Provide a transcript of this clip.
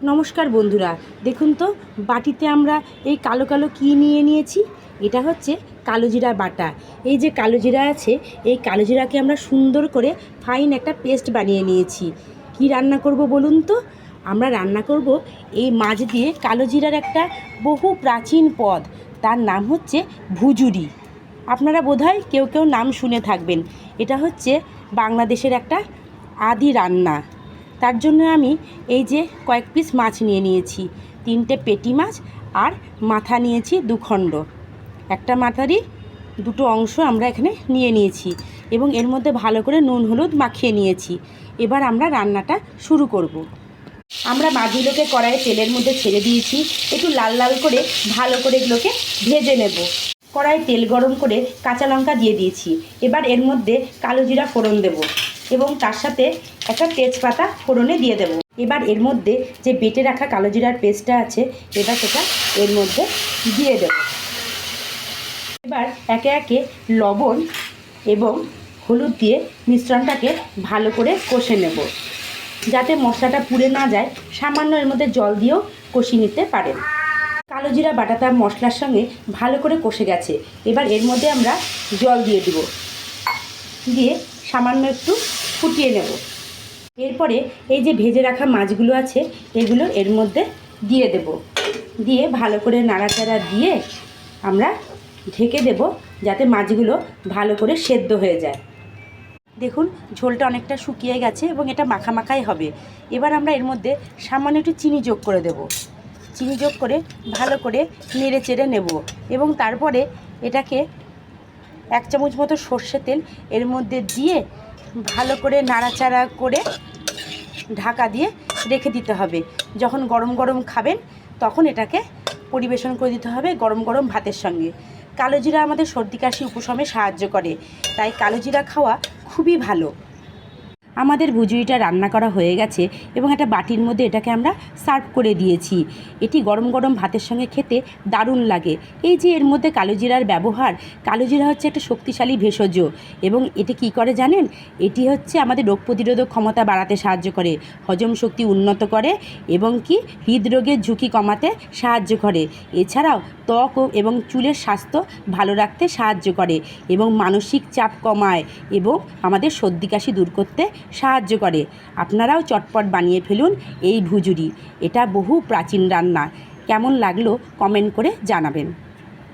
নমস্কার বন্ধুরা, দেখুন তো বাটিতে আমরা এই কালো কালো কী নিয়ে নিয়েছি। এটা হচ্ছে কালো জিরা বাটা। এই যে কালো জিরা আছে, এই কালো জিরাকে আমরা সুন্দর করে ফাইন একটা পেস্ট বানিয়ে নিয়েছি। কি রান্না করব বলুন তো? আমরা রান্না করব এই মাছ দিয়ে কালো জিরার একটা বহু প্রাচীন পদ, তার নাম হচ্ছে ভুজুরি। আপনারা বোধহয় কেউ কেউ নাম শুনে থাকবেন। এটা হচ্ছে বাংলাদেশের একটা আদি রান্না। তার জন্য আমি এই যে কয়েক পিস মাছ নিয়ে নিয়েছি, 3টে পেটি মাছ, আর মাথা নিয়েছি 2 খণ্ড। একটা মাথারই 2টো অংশ আমরা এখানে নিয়ে নিয়েছি এবং এর মধ্যে ভালো করে নুন হলুদ মাখিয়ে নিয়েছি। এবার আমরা রান্নাটা শুরু করব। আমরা মাছগুলোকে কড়াইয়ে তেলের মধ্যে ছেড়ে দিয়েছি, একটু লাল লাল করে ভালো করে এগুলোকে ভেজে নেব। কড়াই তেল গরম করে কাঁচা লঙ্কা দিয়ে দিয়েছি। এবার এর মধ্যে কালো জিরা ফোড়ন দেব এবং তার সাথে একটা তেজপাতা ফোড়নে দিয়ে দেব। এবার এর মধ্যে যে বেটে রাখা কালো জিরার পেস্টটা আছে, এবার সেটা এর মধ্যে দিয়ে দেব। এবার একে একে লবণ এবং হলুদ দিয়ে মিশ্রণটাকে ভালো করে কষে নেব। যাতে মশলাটা পুড়ে না যায়, সামান্য এর মধ্যে জল দিয়েও কষিয়ে নিতে পারেন। কালো জিরা বাটাটা মশলার সঙ্গে ভালো করে কষে গেছে। এবার এর মধ্যে আমরা জল দিয়ে দিব, দিয়ে সামান্য একটু ফুটিয়ে নেব। এরপরে এই যে ভেজে রাখা মাছগুলো আছে, এগুলো এর মধ্যে দিয়ে দেব। দিয়ে ভালো করে নাড়াচাড়া দিয়ে আমরা ঢেকে দেব, যাতে মাছগুলো ভালো করে সেদ্ধ হয়ে যায়। দেখুন ঝোলটা অনেকটা শুকিয়ে গেছে এবং এটা মাখা মাখাই হবে। এবার আমরা এর মধ্যে সামান্য একটু চিনি যোগ করে দেব। চিনি যোগ করে ভালো করে নেড়ে চেড়ে নেব এবং তারপরে এটাকে 1 চামচ মতো সর্ষে তেল এর মধ্যে দিয়ে ভালো করে নাড়াচাড়া করে ঢাকা দিয়ে রেখে দিতে হবে। যখন গরম গরম খাবেন তখন এটাকে পরিবেশন করে দিতে হবে গরম গরম ভাতের সঙ্গে। কালো জিরা আমাদের সর্দি কাশি উপশমে সাহায্য করে, তাই কালো জিরা খাওয়া খুবই ভালো। আমাদের ভুজুরিটা রান্না করা হয়ে গেছে এবং একটা বাটির মধ্যে এটাকে আমরা সার্ভ করে দিয়েছি। এটি গরম গরম ভাতের সঙ্গে খেতে দারুণ লাগে। এই যে এর মধ্যে কালো জিরার ব্যবহার, কালো জিরা হচ্ছে একটা শক্তিশালী ভেষজ এবং এটি কি করে জানেন? এটি হচ্ছে আমাদের রোগ প্রতিরোধক ক্ষমতা বাড়াতে সাহায্য করে, হজম শক্তি উন্নত করে এবং কি হৃদরোগের ঝুঁকি কমাতে সাহায্য করে। এছাড়াও ত্বক এবং চুলের স্বাস্থ্য ভালো রাখতে সাহায্য করে এবং মানসিক চাপ কমায় এবং আমাদের সর্দি কাশি দূর করতে সাহায্য করে। আপনারাও চটপট বানিয়ে ফেলুন এই ভুজুরি। এটা বহু প্রাচীন রান্না। কেমন লাগলো কমেন্ট করে জানাবেন।